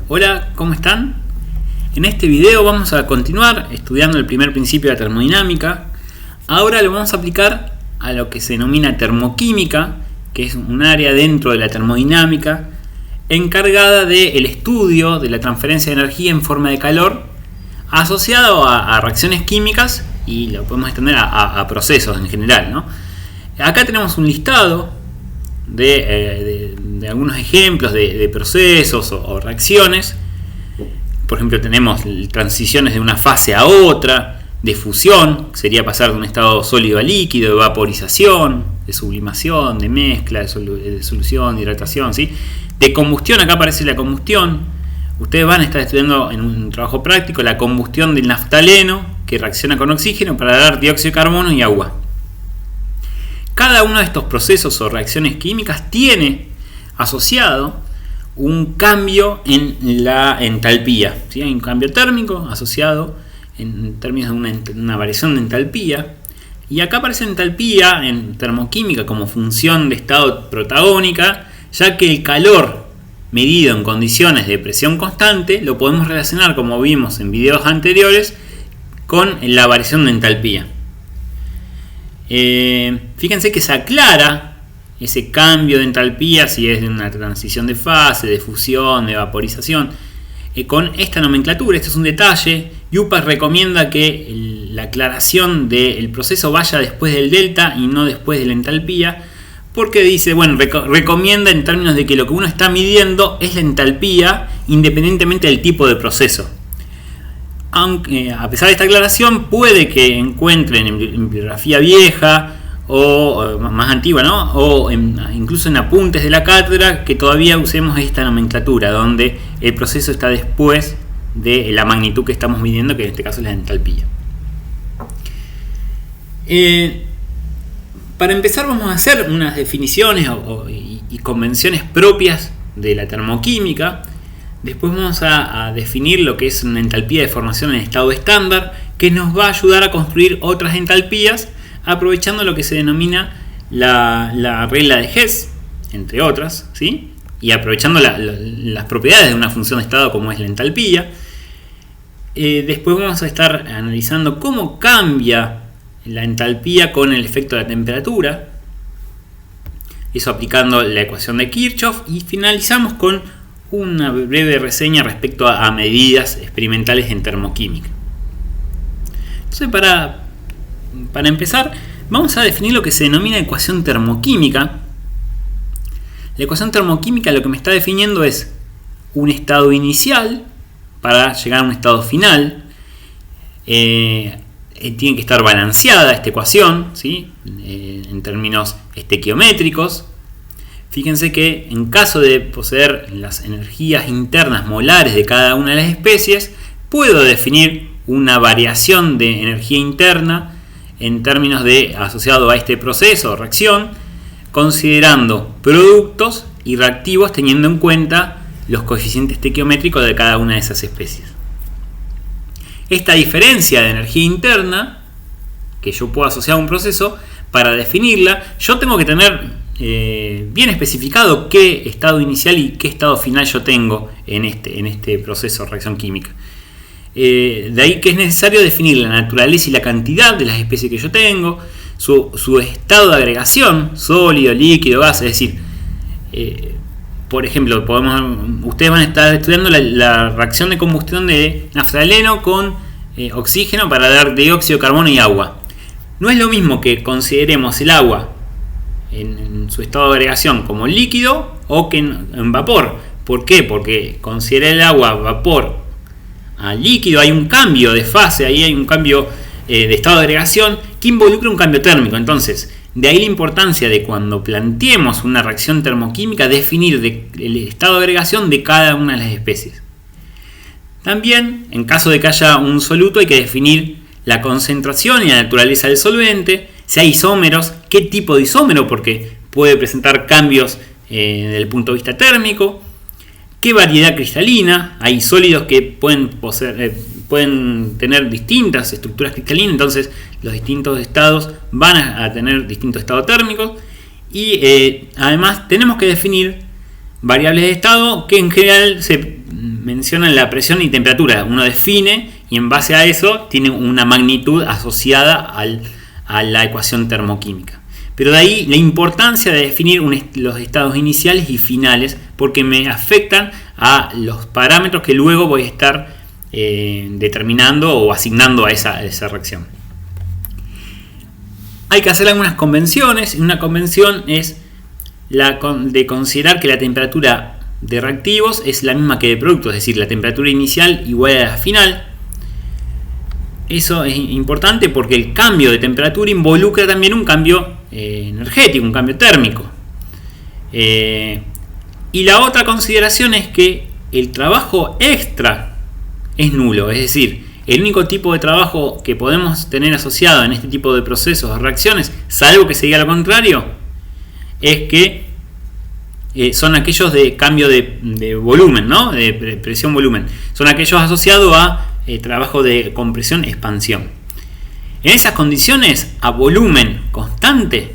Hola, ¿cómo están? En este video vamos a continuar estudiando el primer principio de la termodinámica. Ahora lo vamos a aplicar a lo que se denomina termoquímica, que es un área dentro de la termodinámica encargada del estudio de la transferencia de energía en forma de calor asociado a reacciones químicas, y lo podemos extender a procesos en general, ¿no? Acá tenemos un listado de algunos ejemplos de procesos o reacciones. Por ejemplo, tenemos transiciones de una fase a otra, de fusión, sería pasar de un estado sólido a líquido, de vaporización, de sublimación, de mezcla, de solución, de hidratación, ¿sí? De combustión, acá aparece la combustión. Ustedes van a estar estudiando en un trabajo práctico la combustión del naftaleno, que reacciona con oxígeno para dar dióxido de carbono y agua. Cada uno de estos procesos o reacciones químicas tiene asociado un cambio en la entalpía, ¿sí? Hay un cambio térmico asociado en términos de una variación de entalpía. Y acá aparece entalpía en termoquímica como función de estado protagónica, ya que el calor medido en condiciones de presión constante lo podemos relacionar, como vimos en videos anteriores, con la variación de entalpía. Fíjense que se aclara ese cambio de entalpía si es de una transición de fase, de fusión, de vaporización, con esta nomenclatura. Este es un detalle. UPAS recomienda que la aclaración del proceso vaya después del delta y no después de la entalpía, porque dice, bueno, recomienda en términos de que lo que uno está midiendo es la entalpía independientemente del tipo de proceso. Aunque, a pesar de esta aclaración, puede que encuentren en bibliografía vieja o más antigua, ¿no? O incluso en apuntes de la cátedra, que todavía usemos esta nomenclatura, donde el proceso está después de la magnitud que estamos midiendo, que en este caso es la entalpía. Para empezar, vamos a hacer unas definiciones y convenciones propias de la termoquímica. Después vamos a definir lo que es una entalpía de formación en estado estándar, que nos va a ayudar a construir otras entalpías, aprovechando lo que se denomina la regla de Hess, entre otras, ¿sí? Y aprovechando las propiedades de una función de estado como es la entalpía. Después vamos a estar analizando cómo cambia la entalpía con el efecto de la temperatura, eso aplicando la ecuación de Kirchhoff, y finalizamos con una breve reseña respecto a medidas experimentales en termoquímica. Entonces, para empezar, vamos a definir lo que se denomina ecuación termoquímica. La ecuación termoquímica lo que me está definiendo es un estado inicial para llegar a un estado final. Tiene que estar balanceada esta ecuación, ¿sí? En términos estequiométricos. Fíjense que en caso de poseer las energías internas molares de cada una de las especies, puedo definir una variación de energía interna en términos de asociado a este proceso o reacción, considerando productos y reactivos teniendo en cuenta los coeficientes estequiométricos de cada una de esas especies. Esta diferencia de energía interna que yo puedo asociar a un proceso, para definirla, yo tengo que tener bien especificado qué estado inicial y qué estado final yo tengo en este proceso de reacción química. De ahí que es necesario definir la naturaleza y la cantidad de las especies que yo tengo, su estado de agregación, sólido, líquido, gas. Es decir, por ejemplo, ustedes van a estar estudiando la reacción de combustión de naftaleno con oxígeno para dar dióxido de carbono y agua. No es lo mismo que consideremos el agua en su estado de agregación como líquido o que en vapor. ¿Por qué? Porque considerar el agua vapor a líquido hay un cambio de fase, ahí hay un cambio de estado de agregación que involucra un cambio térmico. Entonces, de ahí la importancia de cuando planteemos una reacción termoquímica definir el estado de agregación de cada una de las especies. También, en caso de que haya un soluto, hay que definir la concentración y la naturaleza del solvente, si hay isómeros, qué tipo de isómero, porque puede presentar cambios desde el punto de vista térmico, qué variedad cristalina, hay sólidos que pueden tener distintas estructuras cristalinas, entonces los distintos estados van a tener distintos estados térmicos, y además tenemos que definir variables de estado que en general se mencionan la presión y temperatura. Uno define y en base a eso tiene una magnitud asociada a la ecuación termoquímica. Pero de ahí la importancia de definir los estados iniciales y finales, porque me afectan a los parámetros que luego voy a estar determinando o asignando a esa reacción. Hay que hacer algunas convenciones. Una convención es la de considerar que la temperatura de reactivos es la misma que de productos, es decir, la temperatura inicial igual a la final. Eso es importante porque el cambio de temperatura involucra también un cambio energético, un cambio térmico. Y la otra consideración es que el trabajo extra es nulo, es decir, el único tipo de trabajo que podemos tener asociado en este tipo de procesos o reacciones, salvo que se diga lo contrario, es que son aquellos de cambio de volumen, ¿no? De presión-volumen. Son aquellos asociados a trabajo de compresión-expansión. En esas condiciones, a volumen constante,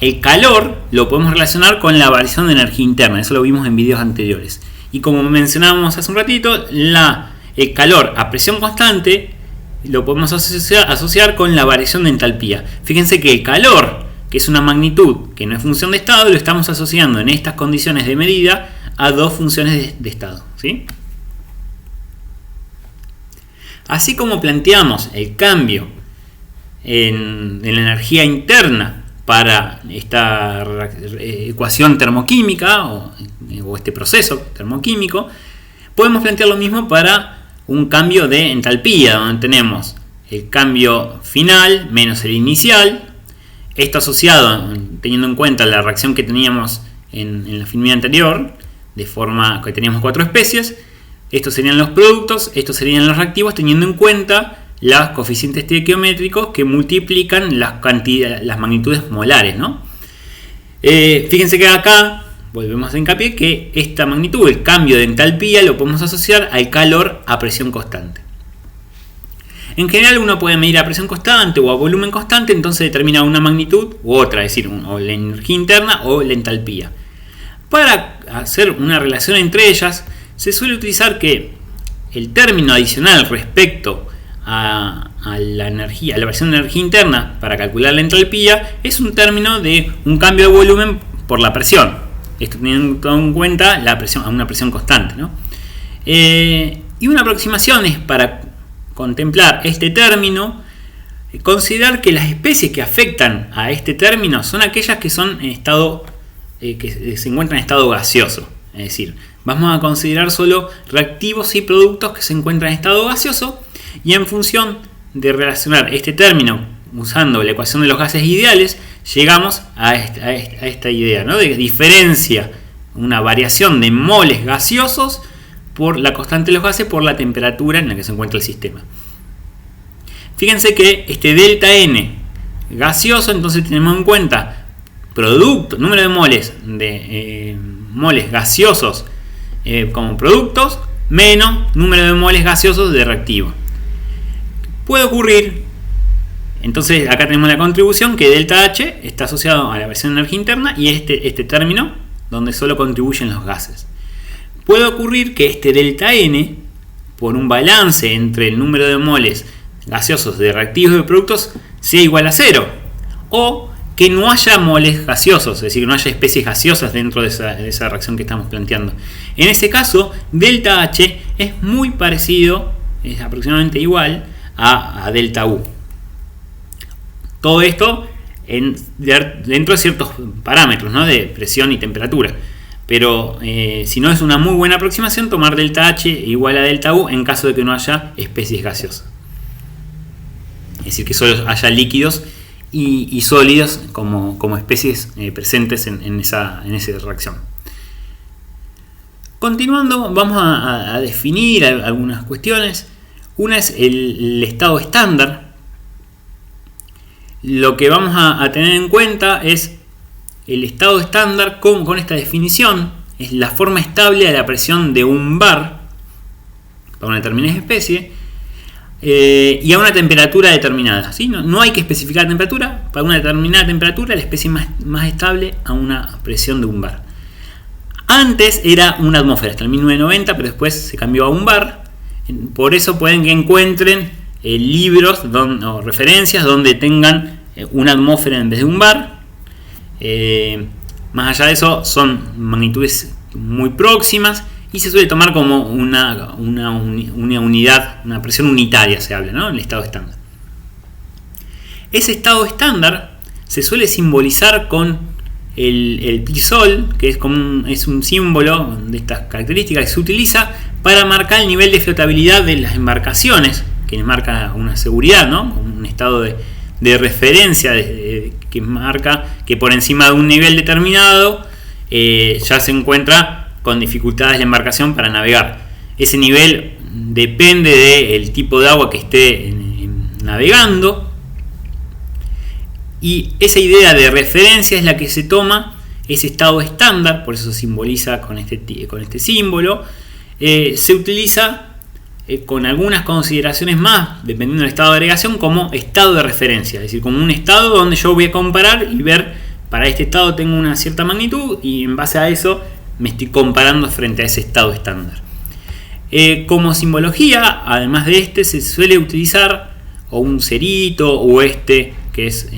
el calor lo podemos relacionar con la variación de energía interna. Eso lo vimos en videos anteriores. Y como mencionábamos hace un ratito, el calor a presión constante lo podemos asociar con la variación de entalpía. Fíjense que el calor, que es una magnitud que no es función de estado, lo estamos asociando en estas condiciones de medida a dos funciones de estado, ¿sí? Así como planteamos el cambio en la energía interna para esta ecuación termoquímica o este proceso termoquímico, podemos plantear lo mismo para un cambio de entalpía, donde tenemos el cambio final menos el inicial. Esto asociado, teniendo en cuenta la reacción que teníamos en la filmina anterior, de forma que teníamos 4 especies. Estos serían los productos, estos serían los reactivos, teniendo en cuenta los coeficientes estequiométricos que multiplican las magnitudes molares, ¿no? Fíjense que acá volvemos a hincapié que esta magnitud, el cambio de entalpía, lo podemos asociar al calor a presión constante. En general uno puede medir a presión constante o a volumen constante, entonces determina una magnitud u otra, es decir, o la energía interna o la entalpía. Para hacer una relación entre ellas, se suele utilizar que el término adicional respecto a la energía, a la variación de energía interna para calcular la entalpía, es un término de un cambio de volumen por la presión. Esto teniendo en cuenta la presión, a una presión constante, ¿no? Y una aproximación es para contemplar este término, considerar que las especies que afectan a este término son aquellas que son en estado que se encuentran en estado gaseoso, es decir, vamos a considerar solo reactivos y productos que se encuentran en estado gaseoso, y en función de relacionar este término usando la ecuación de los gases ideales, llegamos a esta idea, ¿no? De diferencia una variación de moles gaseosos por la constante de los gases por la temperatura en la que se encuentra el sistema. Fíjense que este delta N gaseoso, entonces tenemos en cuenta número de moles gaseosos como productos menos número de moles gaseosos de reactivo. Puede ocurrir, entonces acá tenemos la contribución que delta H está asociado a la variación de energía interna y este término donde solo contribuyen los gases. Puede ocurrir que este delta N, por un balance entre el número de moles gaseosos de reactivos y de productos, sea igual a 0, o que no haya moles gaseosos, es decir, que no haya especies gaseosas dentro de esa reacción que estamos planteando. En ese caso, delta H es muy parecido, es aproximadamente igual a delta U. Todo esto dentro de ciertos parámetros, ¿no? De presión y temperatura. Pero si no, es una muy buena aproximación tomar delta H igual a delta U en caso de que no haya especies gaseosas. Es decir, que solo haya líquidos y sólidos como especies presentes en esa reacción. Continuando, vamos a definir algunas cuestiones. Una es el estado estándar. Lo que vamos a tener en cuenta es el estado estándar con esta definición. Es la forma estable a la presión de un bar para una determinada especie y a una temperatura determinada, ¿sí? No hay que especificar temperatura. Para una determinada temperatura la especie más estable a una presión de un bar. Antes era una atmósfera hasta el 1990, pero después se cambió a un bar. Por eso pueden que encuentren libros o referencias donde tengan una atmósfera en vez de un bar. Más allá de eso, son magnitudes muy próximas y se suele tomar como una unidad, una presión unitaria, se habla, ¿no? El estado estándar. Ese estado estándar se suele simbolizar con el pi-sol, que es un símbolo de estas características que se utiliza para marcar el nivel de flotabilidad de las embarcaciones, que marca una seguridad, ¿no? Un estado de referencia que marca que por encima de un nivel determinado ya se encuentra con dificultades la embarcación para navegar. Ese nivel depende del tipo de agua que esté navegando. Y esa idea de referencia es la que se toma, ese estado estándar, por eso se simboliza con este símbolo. Se utiliza con algunas consideraciones más, dependiendo del estado de agregación, como estado de referencia, es decir, como un estado donde yo voy a comparar y ver, para este estado tengo una cierta magnitud y en base a eso me estoy comparando frente a ese estado estándar. Como simbología, además de se suele utilizar o un cerito o que es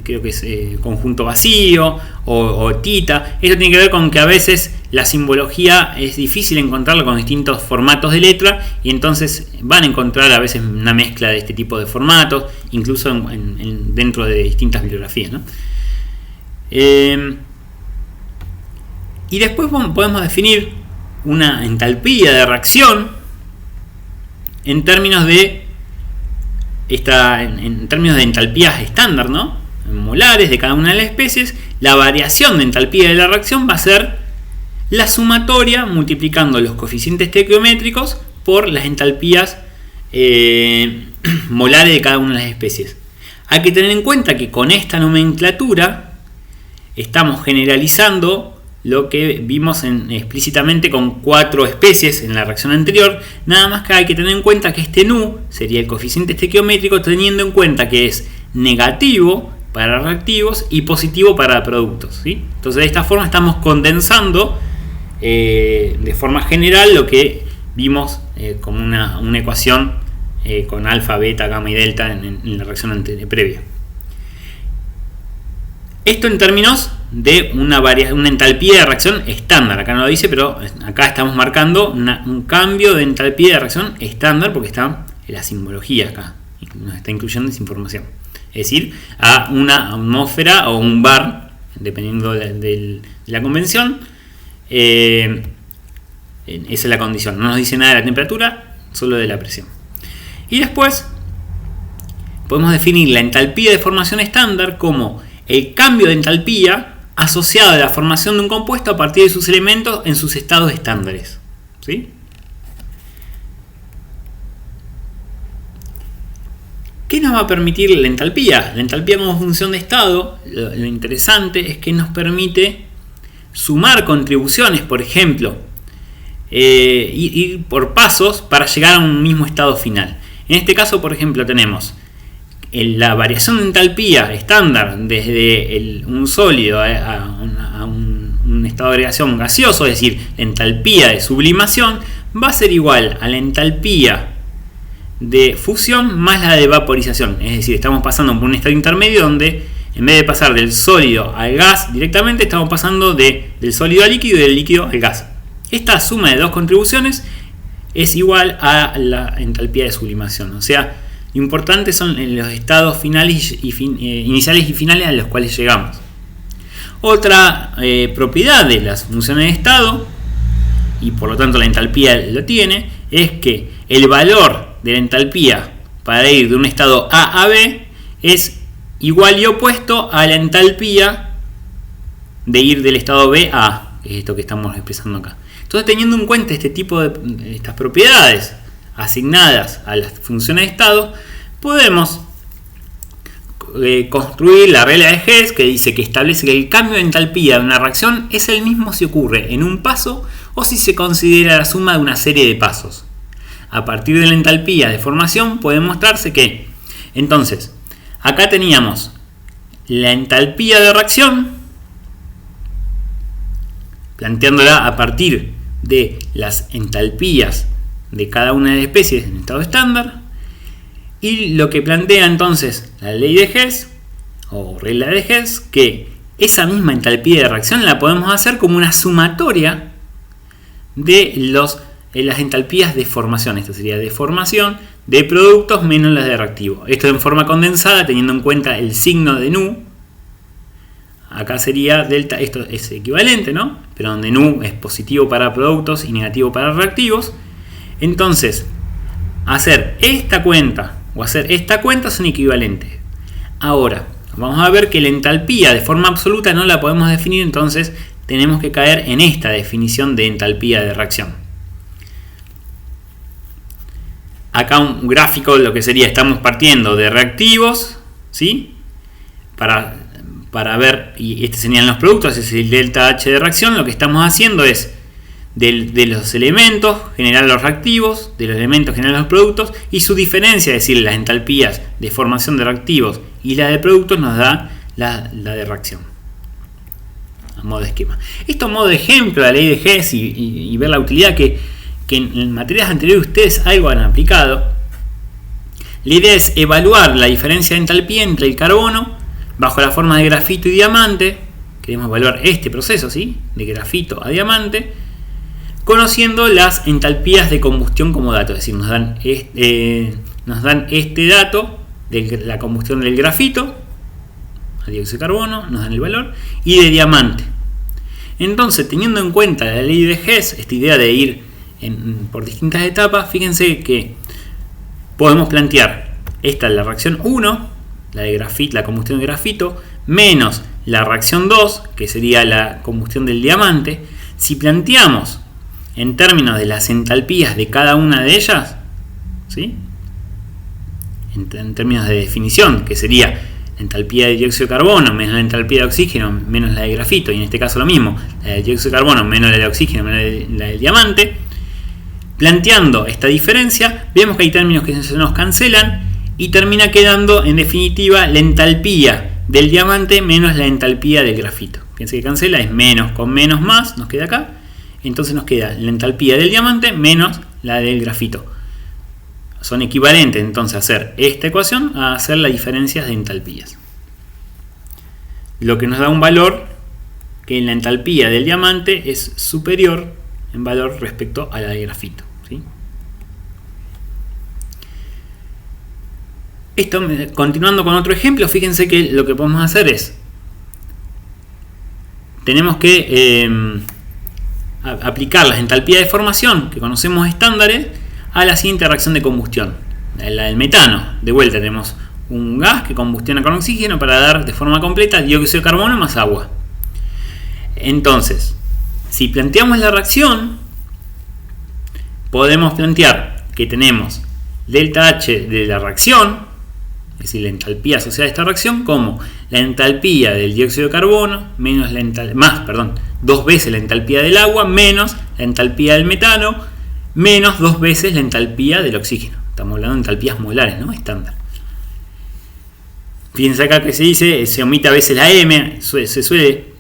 creo que es conjunto vacío o tita. Esto tiene que ver con que a veces la simbología es difícil encontrarla con distintos formatos de letra y entonces van a encontrar a veces una mezcla de este tipo de formatos, incluso dentro de distintas bibliografías, ¿no? Y después podemos definir una entalpía de reacción en términos de entalpías estándar, ¿no? En molares de cada una de las especies. La variación de entalpía de la reacción va a ser la sumatoria multiplicando los coeficientes estequiométricos por las entalpías molares de cada una de las especies. Hay que tener en cuenta que con esta nomenclatura estamos generalizando lo que vimos explícitamente con 4 especies en la reacción anterior. Nada más que hay que tener en cuenta que este nu sería el coeficiente estequiométrico, teniendo en cuenta que es negativo para reactivos y positivo para productos, ¿sí? Entonces de esta forma estamos condensando de forma general lo que vimos como una ecuación con alfa, beta, gamma y delta en la reacción previa. Esto en términos de una entalpía de reacción estándar. Acá no lo dice, pero acá estamos marcando un cambio de entalpía de reacción estándar porque está en la simbología acá. Nos está incluyendo esa información. Es decir, a una atmósfera o un bar, dependiendo de la convención. Esa es la condición. No nos dice nada de la temperatura, solo de la presión. Y después podemos definir la entalpía de formación estándar como el cambio de entalpía asociado a la formación de un compuesto a partir de sus elementos en sus estados estándares, ¿sí? ¿Qué nos va a permitir la entalpía? La entalpía como función de estado, lo interesante es que nos permite sumar contribuciones, por ejemplo, ir por pasos para llegar a un mismo estado final. En este caso, por ejemplo, tenemos la variación de entalpía estándar desde un sólido a un estado de agregación gaseoso, es decir, la entalpía de sublimación va a ser igual a la entalpía de fusión más la de vaporización. Es decir, estamos pasando por un estado intermedio donde en vez de pasar del sólido al gas directamente, estamos pasando del sólido al líquido y del líquido al gas. Esta suma de dos contribuciones es igual a la entalpía de sublimación. O sea, lo importante son los estados finales iniciales y finales a los cuales llegamos. Otra propiedad de las funciones de estado, y por lo tanto la entalpía lo tiene, es que el valor de la entalpía para ir de un estado A a B es igual y opuesto a la entalpía de ir del estado B a A, que es esto que estamos expresando acá. Entonces, teniendo en cuenta este tipo de estas propiedades asignadas a las funciones de estado, podemos construir la regla de Hess, que dice que establece que el cambio de entalpía de una reacción es el mismo si ocurre en un paso o si se considera la suma de una serie de pasos. A partir de la entalpía de formación puede mostrarse que, entonces, acá teníamos la entalpía de reacción, planteándola a partir de las entalpías de cada una de las especies en estado estándar. Y lo que plantea entonces la ley de Hess o regla de Hess, que esa misma entalpía de reacción la podemos hacer como una sumatoria de las entalpías de formación. Esto sería de formación de productos menos las de reactivo. Esto en forma condensada, teniendo en cuenta el signo de nu. Acá sería delta, esto es equivalente, ¿no? Pero donde nu es positivo para productos y negativo para reactivos. Entonces, hacer esta cuenta o hacer esta cuenta son equivalentes. Ahora, vamos a ver que la entalpía de forma absoluta no la podemos definir, entonces tenemos que caer en esta definición de entalpía de reacción. Acá un gráfico, lo que sería, estamos partiendo de reactivos, ¿sí? Para ver, y este serían los productos, es el delta H de reacción. Lo que estamos haciendo es de los elementos generar los reactivos, de los elementos generar los productos, y su diferencia, es decir, las entalpías de formación de reactivos y la de productos, nos da la de reacción a modo de esquema. Esto a modo de ejemplo, la ley de Hess y ver la utilidad que en materias anteriores ustedes algo han aplicado. La idea es evaluar la diferencia de entalpía entre el carbono bajo la forma de grafito y diamante. Queremos evaluar este proceso, ¿sí? De grafito a diamante, conociendo las entalpías de combustión como dato. Es decir, nos dan este dato de la combustión del grafito a dióxido de carbono, nos dan el valor, y de diamante. Entonces, teniendo en cuenta la ley de Hess, esta idea de ir por distintas etapas, fíjense que podemos plantear esta es la reacción 1, la de grafito, la combustión de grafito, menos la reacción 2, que sería la combustión del diamante. Si planteamos en términos de las entalpías de cada una de ellas, ¿sí? En términos de definición, que sería la entalpía de dióxido de carbono menos la entalpía de oxígeno menos la de grafito, y en este caso lo mismo, la de dióxido de carbono menos la de oxígeno menos la del diamante. Planteando esta diferencia, vemos que hay términos que se nos cancelan y termina quedando en definitiva la entalpía del diamante menos la entalpía del grafito. Fíjense que cancela, es menos con menos más, nos queda acá. Entonces nos queda la entalpía del diamante menos la del grafito. Son equivalentes entonces a hacer esta ecuación a hacer las diferencias de entalpías. Lo que nos da un valor que en la entalpía del diamante es superior en valor respecto a la del grafito, ¿sí? Esto, continuando con otro ejemplo, fíjense que lo que podemos hacer es, tenemos que aplicar las entalpías de formación que conocemos estándares a la siguiente reacción de combustión, la del metano. De vuelta tenemos un gas que combustiona con oxígeno para dar de forma completa dióxido de carbono más agua. Entonces, si planteamos la reacción, podemos plantear que tenemos delta H de la reacción, es decir, la entalpía asociada a esta reacción, como la entalpía del dióxido de carbono menos dos veces la entalpía del agua menos la entalpía del metano menos dos veces la entalpía del oxígeno. Estamos hablando de entalpías molares, ¿no? Estándar. Fíjense acá que se omite a veces la M, se suele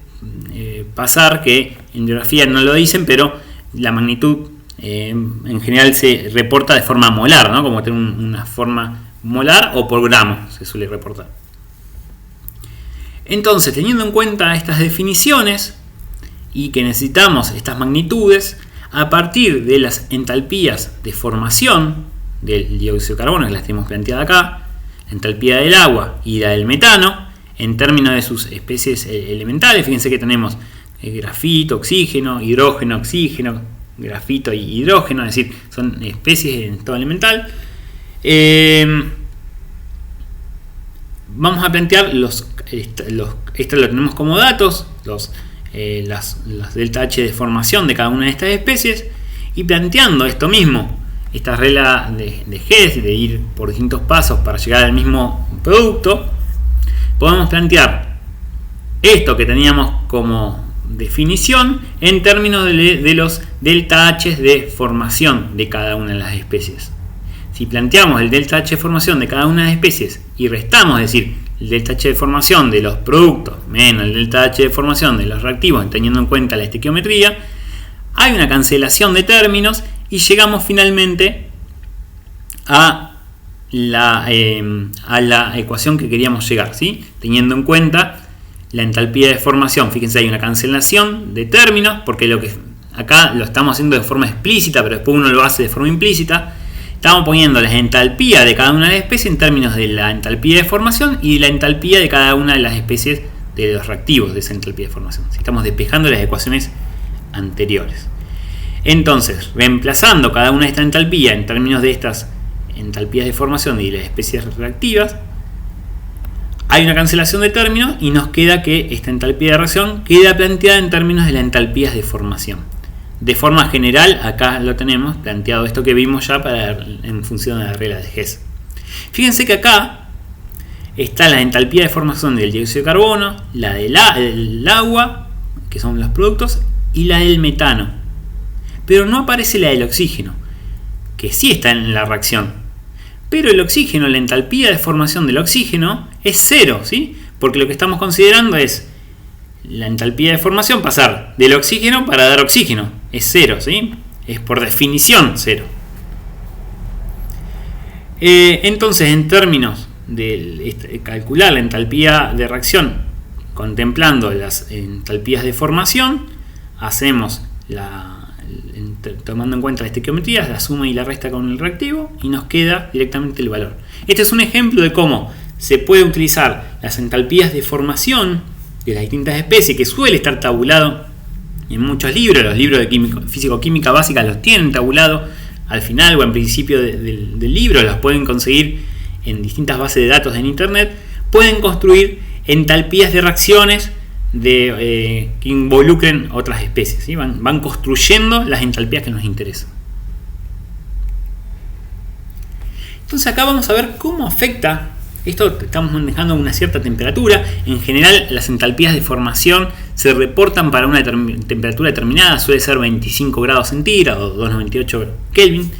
pasar que en biografía no lo dicen, pero la magnitud en general se reporta de forma molar, ¿no? Como tener una forma molar o por gramo se suele reportar. Entonces, teniendo en cuenta estas definiciones y que necesitamos estas magnitudes, a partir de las entalpías de formación del dióxido de carbono, que las tenemos planteadas acá, la entalpía del agua y la del metano, en términos de sus especies elementales, fíjense que tenemos grafito, oxígeno, hidrógeno, oxígeno, grafito y hidrógeno, es decir, son especies en estado elemental. Vamos a plantear esto lo tenemos como datos, las delta H de formación de cada una de estas especies, y planteando esto mismo, esta regla de Hess, de ir por distintos pasos para llegar al mismo producto, podemos plantear esto que teníamos como definición en términos de los delta H de formación de cada una de las especies. Si planteamos el delta H de formación de cada una de las especies y restamos, es decir, el delta H de formación de los productos menos el delta H de formación de los reactivos, teniendo en cuenta la estequiometría, hay una cancelación de términos y llegamos finalmente a la ecuación que queríamos llegar, ¿sí? Teniendo en cuenta la entalpía de formación. Fíjense, hay una cancelación de términos, porque lo que acá lo estamos haciendo de forma explícita, pero después uno lo hace de forma implícita. Estamos poniendo la entalpía de cada una de las especies en términos de la entalpía de formación y la entalpía de cada una de las especies de los reactivos de esa entalpía de formación. Estamos despejando las ecuaciones anteriores. Entonces, reemplazando cada una de estas entalpías en términos de estas entalpías de formación y las especies reactivas, hay una cancelación de términos y nos queda que esta entalpía de reacción queda planteada en términos de las entalpías de formación. De forma general, acá lo tenemos planteado esto que vimos ya en función de la regla de Hess. Fíjense que acá está la entalpía de formación del dióxido de carbono, la del agua, que son los productos, y la del metano. Pero no aparece la del oxígeno, que sí está en la reacción. Pero el oxígeno, la entalpía de formación del oxígeno es cero, ¿sí? Porque lo que estamos considerando es la entalpía de formación, pasar del oxígeno para dar oxígeno. Es cero, ¿sí? Es por definición cero. Entonces, en términos de calcular la entalpía de reacción contemplando las entalpías de formación, hacemos tomando en cuenta la estequiometría, la suma y la resta con el reactivo y nos queda directamente el valor. Este es un ejemplo de cómo se puede utilizar las entalpías de formación de las distintas especies, que suele estar tabulado en muchos libros. Los libros de físico-química básica los tienen tabulado al final o en principio del libro, los pueden conseguir en distintas bases de datos en internet. Pueden construir entalpías de reacciones que involucren otras especies, ¿sí? Van construyendo las entalpías que nos interesan. Entonces acá vamos a ver cómo afecta esto. Estamos manejando una cierta temperatura. En general las entalpías de formación se reportan para una temperatura determinada, suele ser 25 grados centígrados o 298 Kelvin.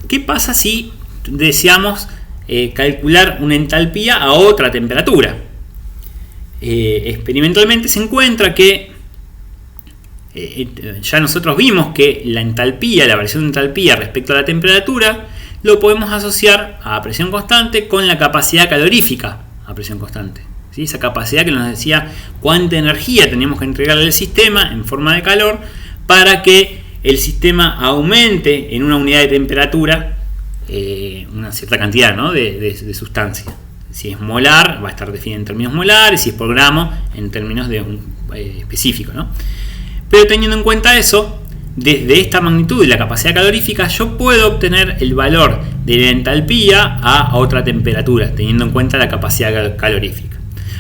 ¿Qué pasa si deseamos calcular una entalpía a otra temperatura? Experimentalmente se encuentra que ya nosotros vimos que la entalpía, la variación de entalpía respecto a la temperatura, lo podemos asociar a presión constante con la capacidad calorífica a presión constante, ¿sí? Esa capacidad que nos decía cuánta energía teníamos que entregarle al sistema en forma de calor para que el sistema aumente en una unidad de temperatura una cierta cantidad, ¿no? de sustancia. Si es molar, va a estar definido en términos molares, si es por gramo, en términos de un específico, ¿no? Pero teniendo en cuenta eso, desde esta magnitud y la capacidad calorífica, yo puedo obtener el valor de la entalpía a otra temperatura, teniendo en cuenta la capacidad calorífica.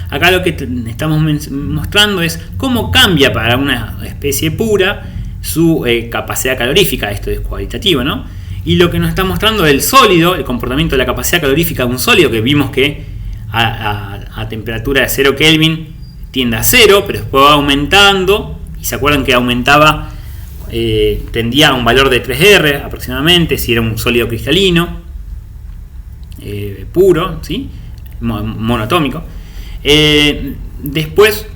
Acá lo que estamos mostrando es cómo cambia para una especie pura su capacidad calorífica. Esto es cualitativo, ¿no? Y lo que nos está mostrando es el sólido, el comportamiento de la capacidad calorífica de un sólido, que vimos que a temperatura de 0 Kelvin tiende a 0, pero después va aumentando. Y se acuerdan que aumentaba, tendía a un valor de 3R aproximadamente, si era un sólido cristalino, puro, ¿sí? Monoatómico. Después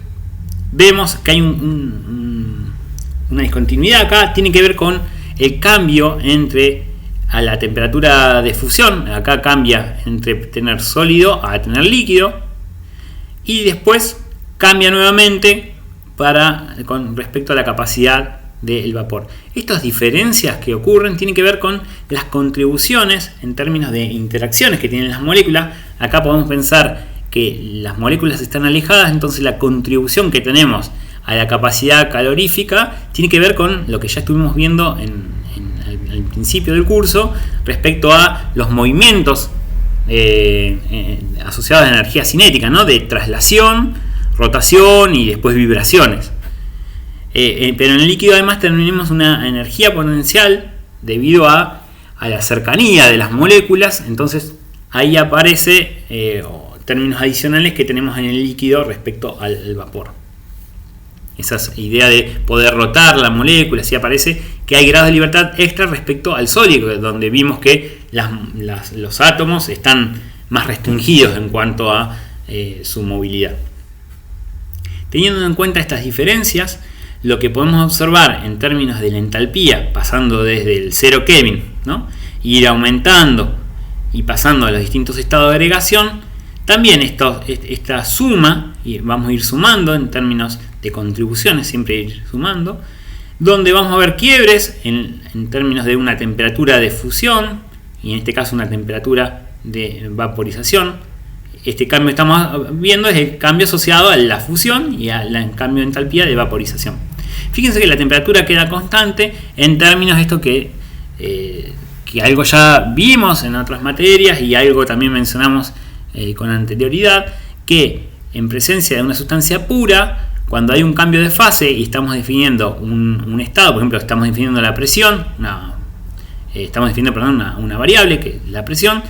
vemos que hay una discontinuidad acá, tiene que ver con el cambio entre a la temperatura de fusión. Acá cambia entre tener sólido a tener líquido, y después cambia nuevamente con respecto a la capacidad del vapor. Estas diferencias que ocurren tienen que ver con las contribuciones en términos de interacciones que tienen las moléculas. Acá podemos pensar que las moléculas están alejadas, entonces la contribución que tenemos a la capacidad calorífica tiene que ver con lo que ya estuvimos viendo al principio del curso respecto a los movimientos asociados a la energía cinética, ¿no? De traslación, rotación y después vibraciones. Pero en el líquido además tenemos una energía potencial debido a la cercanía de las moléculas. Entonces ahí aparece términos adicionales que tenemos en el líquido respecto al vapor. Esa idea de poder rotar la molécula, así aparece que hay grados de libertad extra respecto al sólido, donde vimos que los átomos están más restringidos en cuanto a su movilidad. Teniendo en cuenta estas diferencias, lo que podemos observar en términos de la entalpía, pasando desde el 0 Kelvin, ¿no?, ir aumentando y pasando a los distintos estados de agregación, también esta suma, y vamos a ir sumando en términos de contribuciones, siempre ir sumando, donde vamos a ver quiebres en términos de una temperatura de fusión, y en este caso una temperatura de vaporización. Este cambio que estamos viendo es el cambio asociado a la fusión y al cambio de entalpía de vaporización. Fíjense que la temperatura queda constante en términos de esto que algo ya vimos en otras materias y algo también mencionamos con anterioridad, que en presencia de una sustancia pura, cuando hay un cambio de fase y estamos definiendo un estado, por ejemplo estamos definiendo la presión, estamos definiendo una variable que es la presión,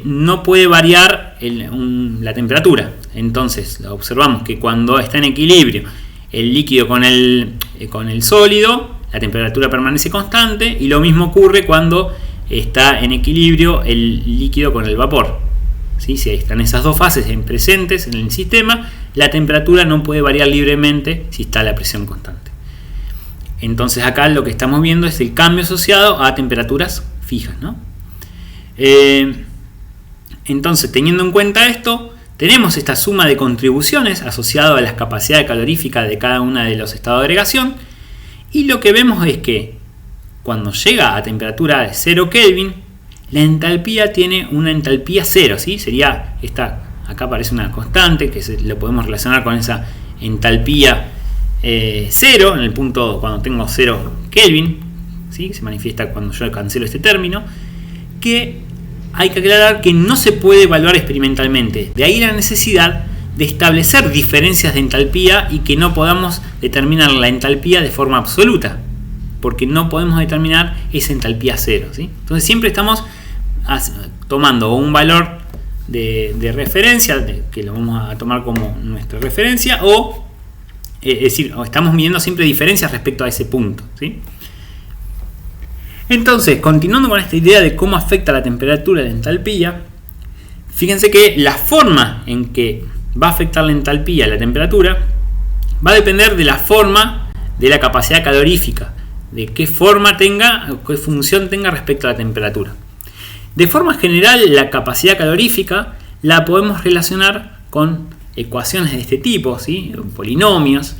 no puede variar la temperatura. Entonces observamos que cuando está en equilibrio el líquido con el sólido, la temperatura permanece constante, y lo mismo ocurre cuando está en equilibrio el líquido con el vapor. ¿Sí? Si están esas dos fases presentes en el sistema, la temperatura no puede variar libremente si está la presión constante. Entonces acá lo que estamos viendo es el cambio asociado a temperaturas fijas, ¿no? Entonces, teniendo en cuenta esto, tenemos esta suma de contribuciones asociada a las capacidades caloríficas de cada una de los estados de agregación, y lo que vemos es que cuando llega a temperatura de 0 Kelvin, la entalpía tiene una entalpía cero, ¿sí? Sería esta, acá aparece una constante que lo podemos relacionar con esa entalpía cero, en el punto cuando tengo 0 Kelvin, ¿sí? Se manifiesta cuando yo cancelo este término, que hay que aclarar que no se puede evaluar experimentalmente. De ahí la necesidad de establecer diferencias de entalpía y que no podamos determinar la entalpía de forma absoluta, porque no podemos determinar esa entalpía cero, ¿sí? Entonces siempre estamos tomando un valor de referencia, que lo vamos a tomar como nuestra referencia, es decir, estamos midiendo siempre diferencias respecto a ese punto, ¿sí? Entonces, continuando con esta idea de cómo afecta la temperatura la entalpía, fíjense que la forma en que va a afectar la entalpía la temperatura va a depender de la forma de la capacidad calorífica, de qué forma tenga, qué función tenga respecto a la temperatura. De forma general, la capacidad calorífica la podemos relacionar con ecuaciones de este tipo, ¿sí? Polinomios,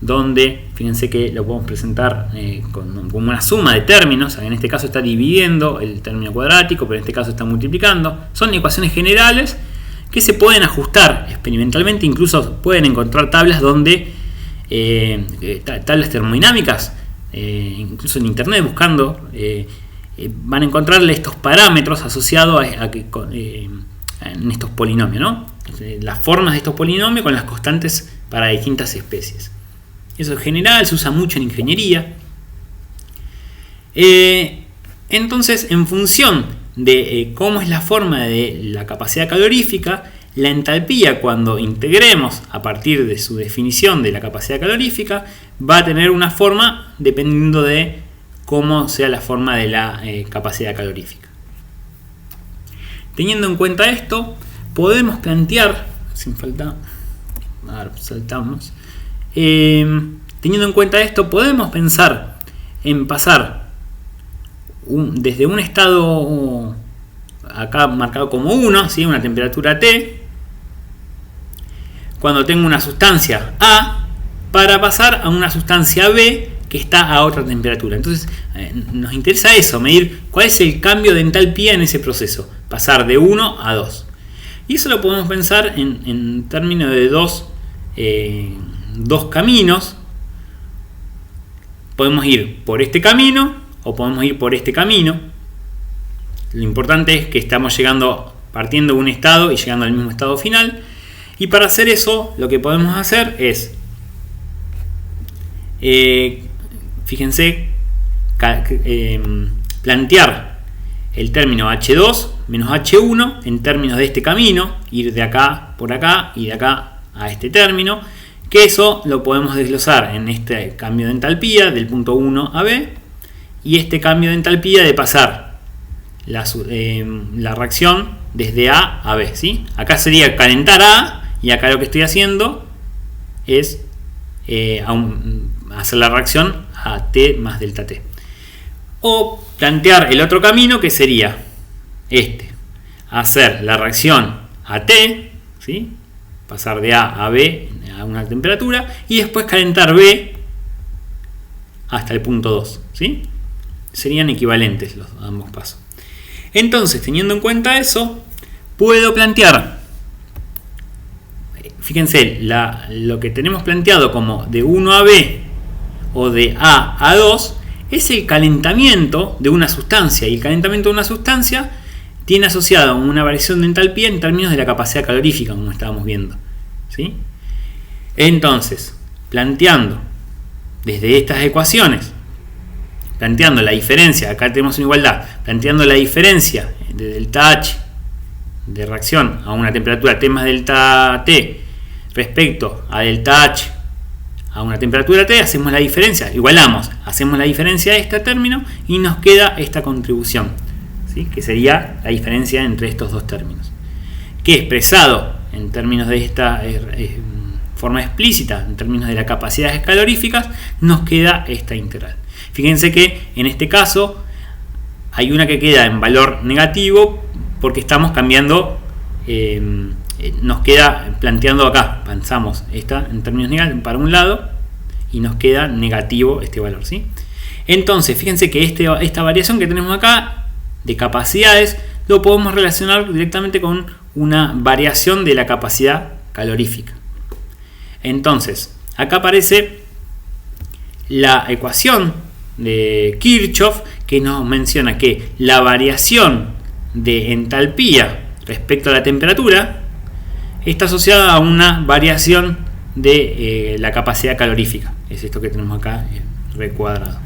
donde fíjense que lo podemos presentar como una suma de términos. En este caso está dividiendo el término cuadrático, pero en este caso está multiplicando. Son ecuaciones generales que se pueden ajustar experimentalmente, incluso pueden encontrar tablas donde tablas termodinámicas, incluso en internet buscando, van a encontrarle estos parámetros asociados en estos polinomios, ¿no? Las formas de estos polinomios con las constantes para distintas especies. Eso en general se usa mucho en ingeniería. Entonces, en función de cómo es la forma de la capacidad calorífica, la entalpía, cuando integremos a partir de su definición de la capacidad calorífica, va a tener una forma dependiendo de cómo sea la forma de la capacidad calorífica. Teniendo en cuenta esto, podemos plantear, sin falta, saltamos. Teniendo en cuenta esto, podemos pensar en pasar desde un estado acá marcado como 1, ¿sí? Una temperatura T, cuando tengo una sustancia A, para pasar a una sustancia B que está a otra temperatura. Entonces nos interesa eso, medir cuál es el cambio de entalpía en ese proceso, pasar de 1 a 2. Y eso lo podemos pensar en términos de dos caminos. Podemos ir por este camino o podemos ir por este camino. Lo importante es que estamos partiendo de un estado y llegando al mismo estado final. Y para hacer eso, lo que podemos hacer es, fíjense, plantear el término H2 menos H1 en términos de este camino, ir de acá por acá y de acá a este término, que eso lo podemos desglosar en este cambio de entalpía del punto 1 a B, y este cambio de entalpía de pasar la reacción desde A a B, ¿sí? Acá sería calentar A, y acá lo que estoy haciendo es hacer la reacción a T más delta T. O plantear el otro camino, que sería hacer la reacción a T, ¿sí? Pasar de A a B a una temperatura, y después calentar B hasta el punto 2, ¿sí? Serían equivalentes los ambos pasos. Entonces, teniendo en cuenta eso, puedo plantear, fíjense, lo que tenemos planteado como de 1 a B o de A a 2 es el calentamiento de una sustancia, y el calentamiento de una sustancia tiene asociado una variación de entalpía en términos de la capacidad calorífica, como estábamos viendo, ¿sí? Entonces, planteando desde estas ecuaciones, planteando la diferencia, acá tenemos una igualdad, planteando la diferencia de delta H de reacción a una temperatura T más delta T respecto a delta H a una temperatura T, hacemos la diferencia, igualamos, hacemos la diferencia de este término y nos queda esta contribución, ¿sí? Que sería la diferencia entre estos dos términos, que expresado en términos de esta forma explícita, en términos de las capacidades caloríficas, nos queda esta integral. Fíjense que en este caso hay una que queda en valor negativo porque estamos cambiando, nos queda planteando acá, pensamos esta en términos negativos para un lado y nos queda negativo este valor, ¿sí? Entonces, fíjense que esta variación que tenemos acá de capacidades lo podemos relacionar directamente con una variación de la capacidad calorífica. Entonces, acá aparece la ecuación de Kirchhoff, que nos menciona que la variación de entalpía respecto a la temperatura está asociada a una variación de la capacidad calorífica. Es esto que tenemos acá recuadrado.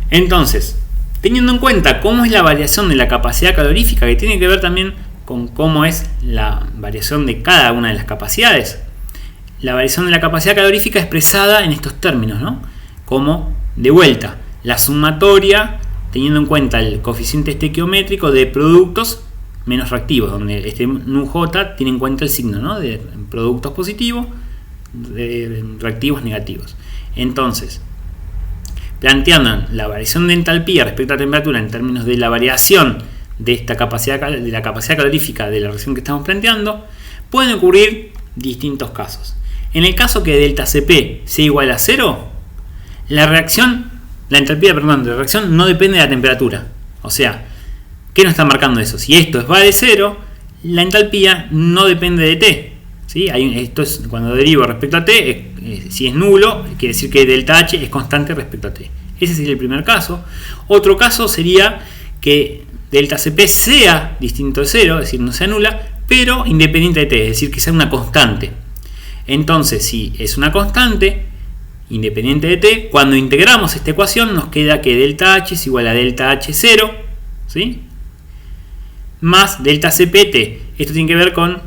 Entonces, teniendo en cuenta cómo es la variación de la capacidad calorífica, que tiene que ver también con cómo es la variación de cada una de las capacidades, la variación de la capacidad calorífica expresada en estos términos, ¿no? Como, de vuelta, la sumatoria teniendo en cuenta el coeficiente estequiométrico de productos menos reactivos, donde este NuJ tiene en cuenta el signo, ¿no? De productos positivos, de reactivos negativos. Entonces, planteando la variación de entalpía respecto a la temperatura en términos de la variación de esta capacidad, de la capacidad calorífica de la reacción que estamos planteando, pueden ocurrir distintos casos. En el caso que delta Cp sea igual a 0, la entalpía de la reacción no depende de la temperatura. O sea, ¿qué nos está marcando eso? Si esto va de 0, la entalpía no depende de T, ¿sí? Esto es cuando derivo respecto a T, si es nulo, quiere decir que delta H es constante respecto a T. Ese sería el primer caso. Otro caso sería que delta Cp sea distinto de 0, es decir, no sea nula, pero independiente de T, es decir, que sea una constante. Entonces, si es una constante independiente de T, cuando integramos esta ecuación nos queda que delta H es igual a delta H0, ¿sí? Más delta Cpt. Esto tiene que ver con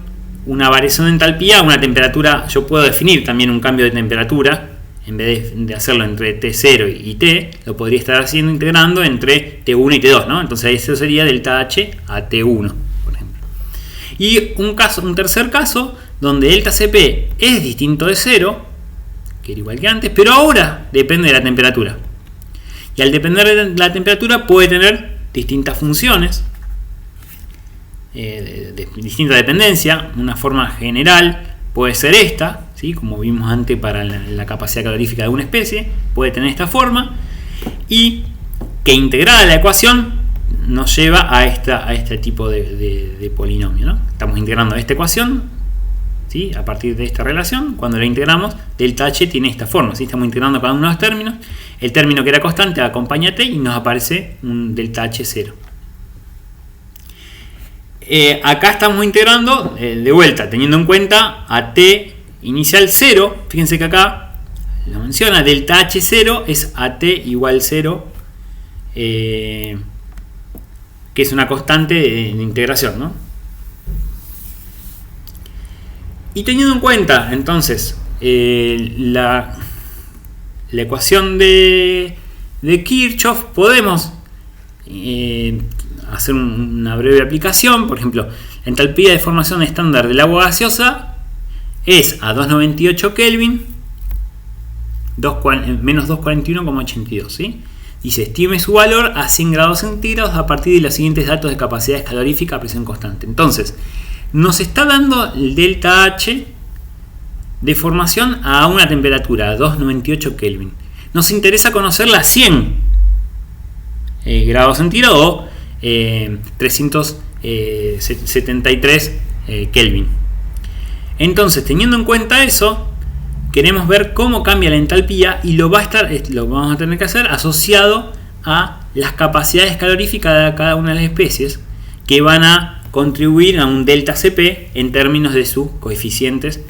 una variación de entalpía a una temperatura. Yo puedo definir también un cambio de temperatura, en vez de hacerlo entre T0 y T, lo podría estar haciendo integrando entre T1 y T2, ¿no? Entonces eso sería delta H a T1, por ejemplo. Y un tercer caso, donde delta Cp es distinto de 0, que era igual que antes, pero ahora depende de la temperatura. Y al depender de la temperatura puede tener distintas funciones, de distinta dependencia. Una forma general puede ser esta, ¿sí? Como vimos antes para la capacidad calorífica de una especie, puede tener esta forma, y que integrada la ecuación nos lleva a este tipo de polinomio, ¿no? Estamos integrando esta ecuación, ¿sí? A partir de esta relación, cuando la integramos, delta H tiene esta forma, ¿sí? Estamos integrando cada uno de los términos, el término que era constante acompaña a T y nos aparece un delta H0. Acá estamos integrando de vuelta, teniendo en cuenta a T inicial 0. Fíjense que acá lo menciona, delta H0 es a T igual 0, que es una constante de integración, ¿no? Y teniendo en cuenta entonces la ecuación de Kirchhoff, podemos hacer una breve aplicación. Por ejemplo, la entalpía de formación estándar del agua gaseosa es a 298 Kelvin, menos 241,82, ¿sí? Dice, estime su valor a 100 grados centígrados a partir de los siguientes datos de capacidades caloríficas a presión constante. Entonces, nos está dando el delta H de formación a una temperatura, 298 Kelvin. Nos interesa conocer la 100 grados centígrados o 373 Kelvin. Entonces, teniendo en cuenta eso, queremos ver cómo cambia la entalpía y lo vamos a tener que hacer asociado a las capacidades caloríficas de cada una de las especies, que van a contribuir a un delta Cp en términos de sus coeficientes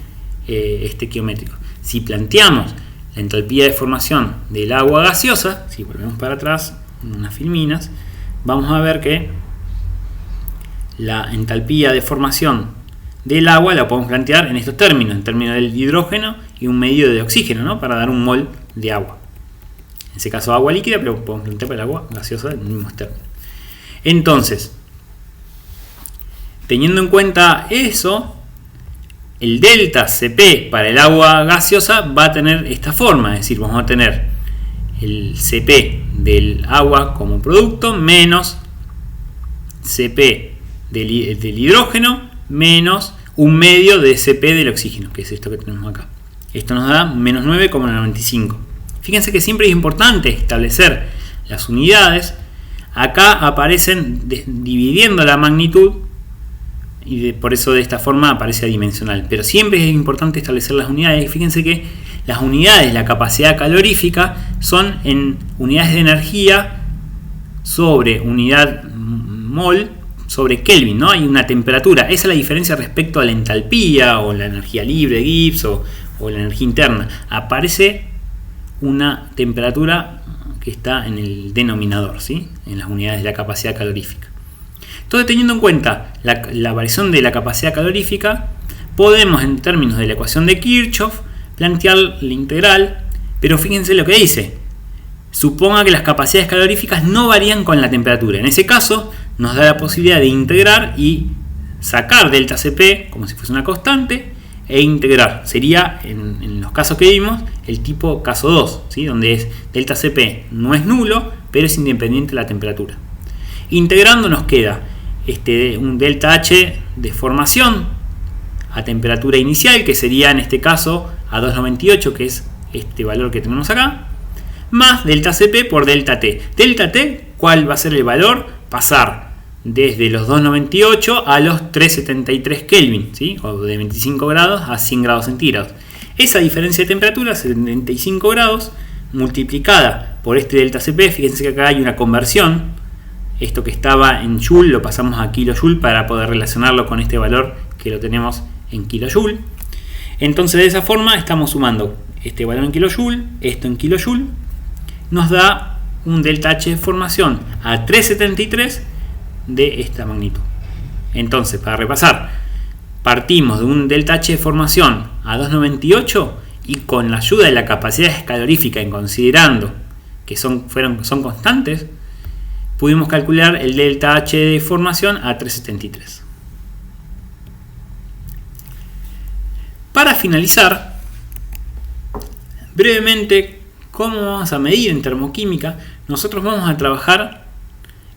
estequiométricos. Si planteamos la entalpía de formación del agua gaseosa, si volvemos para atrás unas filminas, vamos a ver que la entalpía de formación del agua la podemos plantear en estos términos, en términos del hidrógeno y un medio de oxígeno, ¿no? Para dar un mol de agua. En ese caso agua líquida, pero podemos plantear para el agua gaseosa en el mismo término. Entonces, teniendo en cuenta eso, el delta Cp para el agua gaseosa va a tener esta forma, es decir, vamos a tener el Cp del agua como producto menos Cp del hidrógeno menos un medio de Cp del oxígeno, que es esto que tenemos acá. Esto nos da menos 9,95. Fíjense que siempre es importante establecer las unidades. Acá aparecen dividiendo la magnitud y por eso de esta forma aparece adimensional. Pero siempre es importante establecer las unidades. Fíjense que las unidades de la capacidad calorífica son en unidades de energía sobre unidad mol sobre Kelvin, ¿no? Hay una temperatura. Esa es la diferencia respecto a la entalpía o la energía libre de Gibbs o la energía interna. Aparece una temperatura que está en el denominador, ¿sí? En las unidades de la capacidad calorífica. Entonces, teniendo en cuenta la variación de la capacidad calorífica, podemos, en términos de la ecuación de Kirchhoff, plantear la integral, pero fíjense lo que dice. Suponga que las capacidades caloríficas no varían con la temperatura. En ese caso, nos da la posibilidad de integrar y sacar delta Cp como si fuese una constante e integrar. Sería, en los casos que vimos, el tipo caso 2, ¿sí? Donde es delta Cp no es nulo, pero es independiente de la temperatura. Integrando nos queda un delta H de formación a temperatura inicial, que sería en este caso a 298, que es este valor que tenemos acá, más delta Cp por delta T. Delta T, ¿cuál va a ser el valor? Pasar desde los 298 a los 373 Kelvin, ¿sí? O de 25 grados a 100 grados centígrados. Esa diferencia de temperatura, 75 grados, multiplicada por este delta Cp, fíjense que acá hay una conversión. Esto que estaba en Joule lo pasamos a kilojoule para poder relacionarlo con este valor que lo tenemos en kilojoule. Entonces, de esa forma estamos sumando este valor en kilojoule, esto en kilojoule, nos da un delta H de formación a 373 de esta magnitud. Entonces, para repasar, partimos de un delta H de formación a 298 y con la ayuda de la capacidad calorífica, en considerando que son constantes, pudimos calcular el delta H de formación a 373. Para finalizar, brevemente, ¿cómo vamos a medir en termoquímica? Nosotros vamos a trabajar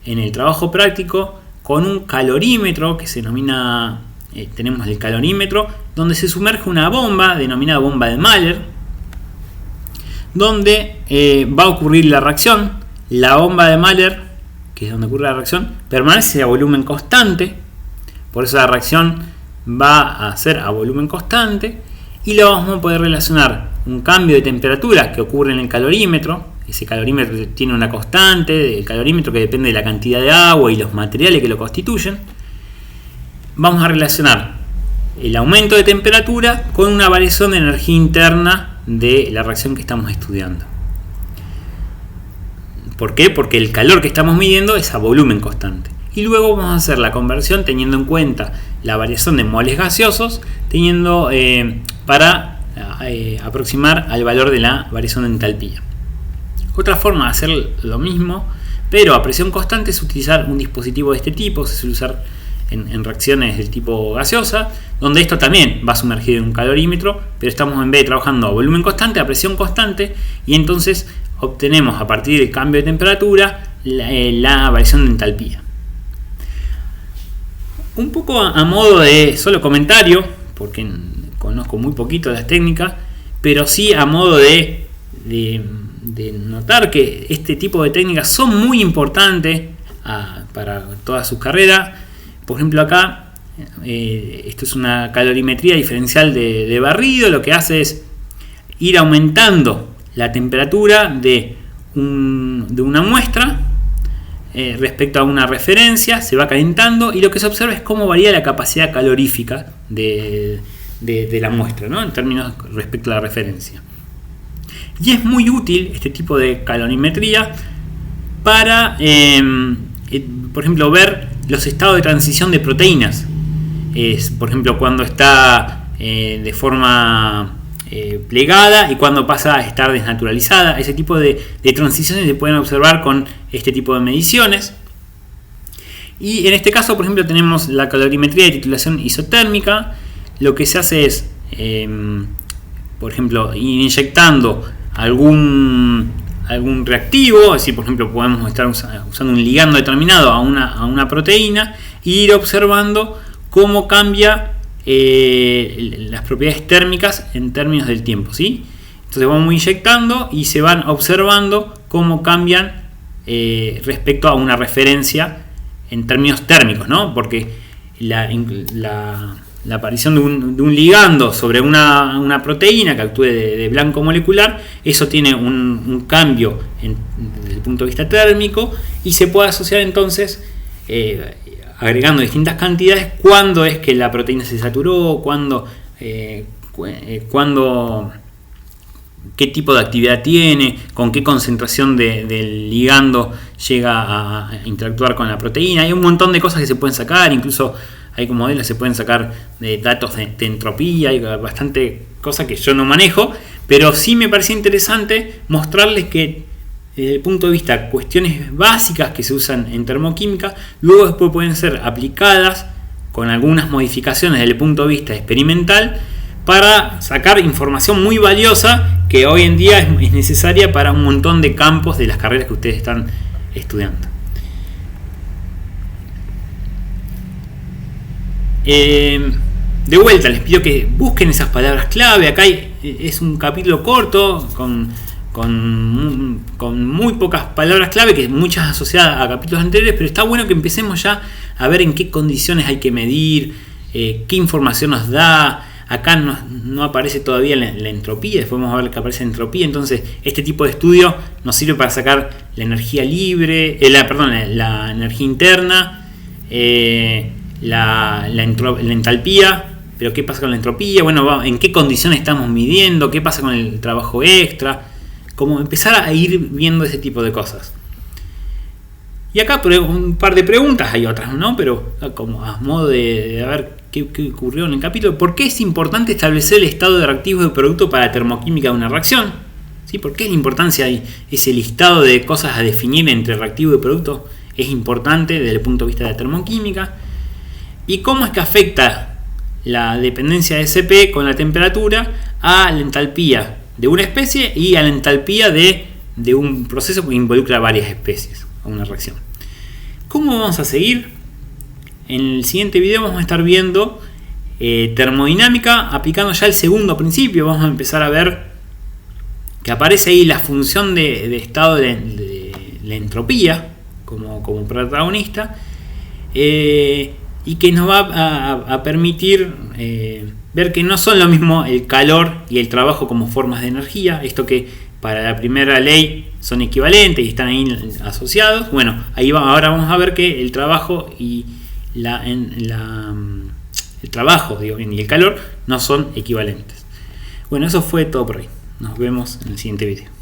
en el trabajo práctico con un calorímetro que se denomina, tenemos el calorímetro, donde se sumerge una bomba denominada bomba de Mahler, donde va a ocurrir la reacción. La bomba de Mahler, que es donde ocurre la reacción, permanece a volumen constante, por eso la reacción va a ser a volumen constante, y lo vamos a poder relacionar un cambio de temperatura que ocurre en el calorímetro. Ese calorímetro tiene una constante del calorímetro que depende de la cantidad de agua y los materiales que lo constituyen. Vamos a relacionar el aumento de temperatura con una variación de energía interna de la reacción que estamos estudiando. ¿Por qué? Porque el calor que estamos midiendo es a volumen constante. Y luego vamos a hacer la conversión teniendo en cuenta la variación de moles gaseosos, para aproximar al valor de la variación de entalpía. Otra forma de hacer lo mismo pero a presión constante es utilizar un dispositivo de este tipo, se suele usar en reacciones del tipo gaseosa, donde esto también va sumergido en un calorímetro, pero estamos en vez de trabajando a volumen constante, a presión constante, y entonces obtenemos a partir del cambio de temperatura la variación de entalpía. Un poco a modo de solo comentario, porque conozco muy poquito las técnicas, pero sí a modo de notar que este tipo de técnicas son muy importantes para toda su carrera. Por ejemplo, acá esto es una calorimetría diferencial de barrido. Lo que hace es ir aumentando la temperatura de una muestra respecto a una referencia, se va calentando y lo que se observa es cómo varía la capacidad calorífica de la muestra, ¿no? En términos respecto a la referencia. Y es muy útil este tipo de calorimetría para, por ejemplo, ver los estados de transición de proteínas. Por ejemplo, cuando está de forma plegada y cuando pasa a estar desnaturalizada. Ese tipo de transiciones se pueden observar con este tipo de mediciones. Y en este caso, por ejemplo, tenemos la calorimetría de titulación isotérmica. Lo que se hace es, por ejemplo, ir inyectando algún reactivo, así por ejemplo podemos estar usando un ligando determinado a una proteína e ir observando cómo cambia las propiedades térmicas en términos del tiempo, ¿sí? Entonces vamos inyectando y se van observando cómo cambian respecto a una referencia en términos térmicos, ¿no? Porque la aparición de un ligando sobre una proteína que actúe de blanco molecular, eso tiene un cambio desde el punto de vista térmico y se puede asociar entonces agregando distintas cantidades cuándo es que la proteína se saturó, qué tipo de actividad tiene, con qué concentración del ligando llega a interactuar con la proteína. Hay un montón de cosas que se pueden sacar, incluso hay como modelos se pueden sacar datos de entropía, hay bastante cosas que yo no manejo, pero sí me parecía interesante mostrarles que desde el punto de vista cuestiones básicas que se usan en termoquímica, luego después pueden ser aplicadas con algunas modificaciones desde el punto de vista experimental para sacar información muy valiosa que hoy en día es necesaria para un montón de campos de las carreras que ustedes están estudiando. De vuelta les pido que busquen esas palabras clave. Acá es un capítulo corto con muy pocas palabras clave, que muchas asociadas a capítulos anteriores, pero está bueno que empecemos ya a ver en qué condiciones hay que medir, qué información nos da. Acá no aparece todavía la entropía, después vamos a ver que aparece la entropía. Entonces este tipo de estudio nos sirve para sacar la energía libre, la energía interna, la entalpía. Pero qué pasa con la entropía, bueno, en qué condiciones estamos midiendo, qué pasa con el trabajo extra, como empezar a ir viendo ese tipo de cosas. Y acá un par de preguntas, hay otras, ¿no? Pero como a modo de ver qué ocurrió en el capítulo. ¿Por qué es importante establecer el estado de reactivo del producto para la termoquímica de una reacción? ¿Sí? ¿Por qué la importancia de ese listado de cosas a definir entre reactivo y producto es importante desde el punto de vista de la termoquímica? ¿Y cómo es que afecta la dependencia de Cp con la temperatura a la entalpía de una especie y a la entalpía de un proceso que involucra varias especies a una reacción? ¿Cómo vamos a seguir? En el siguiente video vamos a estar viendo termodinámica aplicando ya el segundo principio. Vamos a empezar a ver que aparece ahí la función de estado de la entropía como protagonista, y que nos va a permitir ver que no son lo mismo el calor y el trabajo como formas de energía. Esto que para la primera ley son equivalentes y están ahí asociados. Bueno, ahora vamos a ver que el trabajo y el trabajo y el calor no son equivalentes. Bueno, eso fue todo por hoy. Nos vemos en el siguiente video.